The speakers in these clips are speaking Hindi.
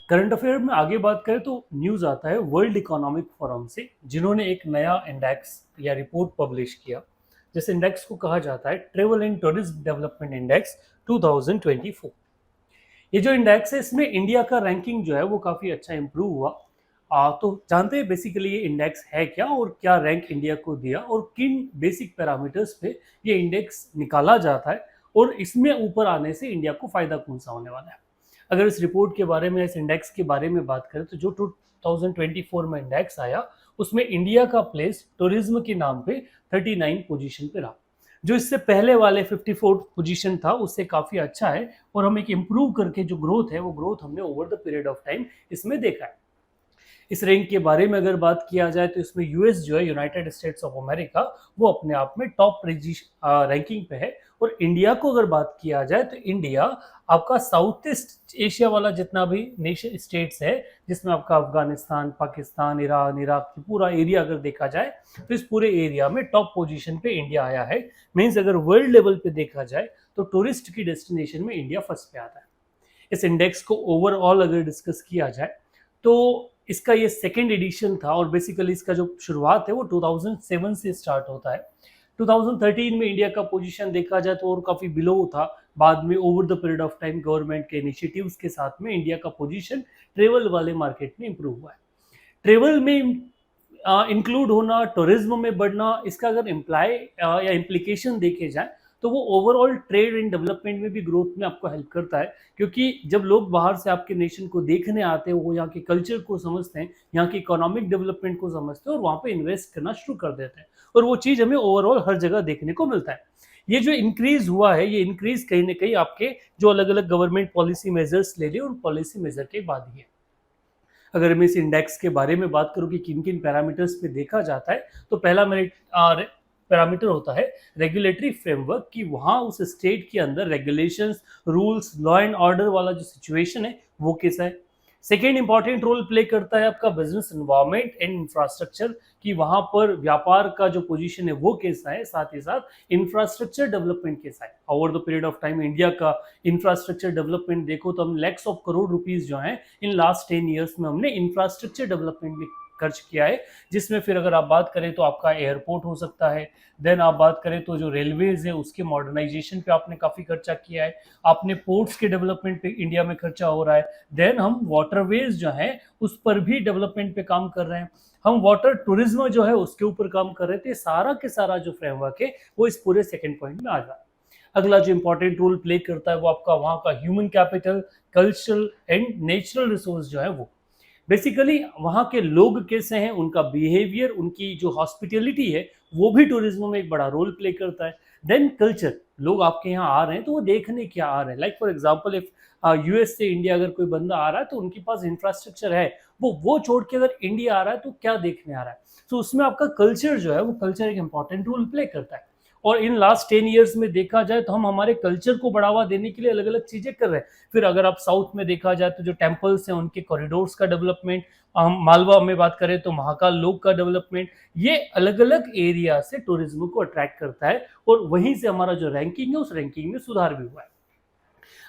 करंट अफेयर में आगे बात करें तो न्यूज आता है वर्ल्ड इकोनॉमिक फोरम से, जिन्होंने एक नया इंडेक्स या रिपोर्ट पब्लिश किया। जिस इंडेक्स को कहा जाता है travel and tourism development index 2024। ये जो इंडेक्स है इसमें इंडिया का रैंकिंग जो है वो काफ़ी अच्छा इंप्रूव हुआ। तो जानते हैं बेसिकली ये इंडेक्स है क्या और क्या रैंक इंडिया को दिया और किन बेसिक पैरामीटर्स पे ये इंडेक्स निकाला जाता है और इसमें ऊपर आने से इंडिया को फायदा कौन सा होने वाला है। अगर इस रिपोर्ट के बारे में, इस इंडेक्स के बारे में बात करें तो जो 2024 में इंडेक्स आया उसमें इंडिया का प्लेस टूरिज्म के नाम पे 39 पोजीशन पे रहा, जो इससे पहले वाले 54 पोजीशन था उससे काफ़ी अच्छा है। और हम एक इम्प्रूव करके जो ग्रोथ है वो ग्रोथ हमने over the period of time इसमें देखा है। इस रैंक के बारे में अगर बात किया जाए तो इसमें यूएस जो है, यूनाइटेड स्टेट्स ऑफ अमेरिका, वो अपने आप में टॉप रैंकिंग पे है। और इंडिया को अगर बात किया जाए तो इंडिया आपका साउथ ईस्ट एशिया वाला जितना भी नेशन स्टेट्स है, जिसमें आपका अफगानिस्तान, पाकिस्तान, ईरान, इराक की पूरा एरिया अगर देखा जाए तो इस पूरे एरिया में टॉप पोजीशन पे इंडिया आया है। मीन्स अगर वर्ल्ड लेवल पे देखा जाए तो टूरिस्ट की डेस्टिनेशन में इंडिया फर्स्ट पे आता है। इस इंडेक्स को ओवरऑल अगर डिस्कस किया जाए तो इसका ये सेकेंड एडिशन था और बेसिकली इसका जो शुरुआत है वो 2007 से स्टार्ट होता है। 2013 में इंडिया का पोजीशन देखा जाए तो और काफ़ी बिलो था। बाद में over the period of time government के इनिशिएटिव्स के साथ में इंडिया का पोजीशन ट्रेवल वाले मार्केट में इंप्रूव हुआ है। ट्रेवल में इंक्लूड होना, टूरिज्म में बढ़ना, इसका अगर इम्प्लाई या इम्प्लीकेशन देखे जाए तो वो ओवरऑल ट्रेड एंड डेवलपमेंट में भी ग्रोथ में आपको हेल्प करता है। क्योंकि जब लोग बाहर से आपके नेशन को देखने आते हैं वो यहाँ के कल्चर को समझते हैं, यहाँ की इकोनॉमिक डेवलपमेंट को समझते हैं और वहाँ पे इन्वेस्ट करना शुरू कर देते हैं। और वो चीज़ हमें ओवरऑल हर जगह देखने को मिलता है। ये जो इंक्रीज हुआ है ये इंक्रीज कहीं ना कहीं आपके जो अलग अलग गवर्नमेंट पॉलिसी मेजर्स ले लिए उन पॉलिसी मेजर के बाद ही है। अगर मैं इस इंडेक्स के बारे में बात करूं कि किन किन पैरामीटर्स पे देखा जाता है तो पहला मेरे पैरामीटर होता है रेगुलेटरी फ्रेमवर्क, कि वहाँ उस स्टेट के अंदर regulations, rules, law and order वाला जो सिचुएशन है वो कैसा है। सेकेंड इंपॉर्टेंट रोल प्ले करता है आपका बिजनेस एनवायरनमेंट एंड इंफ्रास्ट्रक्चर, कि वहाँ पर व्यापार का जो पोजीशन है वो कैसा है, साथ ही साथ इंफ्रास्ट्रक्चर डेवलपमेंट कैसा है। Over the period of time India का इंफ्रास्ट्रक्चर डेवलपमेंट देखो तो हम लैक्स ऑफ करोड़ रुपीज जो है इन लास्ट 10 ईयर्स में हमने इंफ्रास्ट्रक्चर डेवलपमेंट में खर्च किया है। जिसमें फिर अगर आप बात करें तो आपका एयरपोर्ट हो सकता है, देन आप बात करें तो जो रेलवेज है उसके मॉडर्नाइजेशन पे आपने काफ़ी खर्चा किया है, आपने पोर्ट्स के डेवलपमेंट पे इंडिया में खर्चा हो रहा है, देन हम वाटरवेज जो है उस पर भी डेवलपमेंट पे काम कर रहे हैं, हम वाटर टूरिज्म जो है उसके ऊपर काम कर रहे थे। सारा के सारा जो फ्रेमवर्क है वो इस पूरे सेकेंड पॉइंट में आ जाता है। अगला जो इंपॉर्टेंट रोल प्ले करता है वो आपका वहाँ का human capital, cultural and natural resource जो है वो, बेसिकली वहाँ के लोग कैसे हैं, उनका बिहेवियर, उनकी जो हॉस्पिटलिटी है वो भी टूरिज्म में एक बड़ा रोल प्ले करता है। देन कल्चर, लोग आपके यहाँ आ रहे हैं तो वो देखने क्या आ रहे हैं। Like for example if US से इंडिया अगर कोई बंदा आ रहा है तो उनके पास इंफ्रास्ट्रक्चर है, वो छोड़ के अगर इंडिया आ रहा है तो क्या देखने आ रहा है। तो उसमें आपका कल्चर जो है वो कल्चर एक इंपॉर्टेंट रोल प्ले करता है। और इन लास्ट 10 ईयर्स में देखा जाए तो हम हमारे कल्चर को बढ़ावा देने के लिए अलग अलग चीजें कर रहे हैं। फिर अगर आप साउथ में देखा जाए तो जो टेम्पल्स हैं उनके कॉरिडोर्स का डेवलपमेंट, हम मालवा में बात करें तो महाकाल लोक का डेवलपमेंट, ये अलग अलग एरिया से टूरिज्म को अट्रैक्ट करता है और वहीं से हमारा जो रैंकिंग है उस रैंकिंग में सुधार भी हुआ है।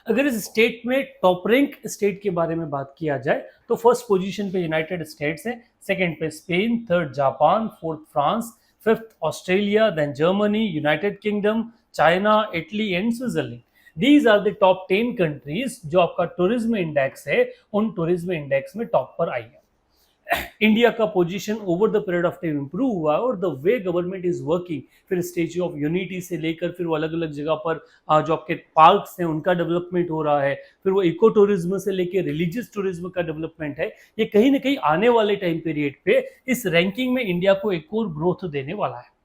अगर इस स्टेट में टॉप रैंक स्टेट के बारे में बात किया जाए तो फर्स्ट पोजीशन पे यूनाइटेड स्टेट्स है, सेकंड पे Spain, third Japan, fourth France, fifth Australia, then Germany, United Kingdom, China, Italy and Switzerland. These are the top 10 countries जो आपका टूरिज्म इंडेक्स है उन टूरिज्म इंडेक्स में टॉप पर आई है। इंडिया का position over the period of time improve हुआ और the way government is working, फिर स्टेच्यू ऑफ यूनिटी से लेकर फिर वो अलग अलग जगह पर जो आपके पार्क्स हैं उनका डेवलपमेंट हो रहा है, फिर वो इको टूरिज्म से लेकर रिलीजियस टूरिज्म का डेवलपमेंट है। ये कहीं ना कहीं आने वाले टाइम पीरियड पे इस रैंकिंग में इंडिया को एक और ग्रोथ देने वाला है।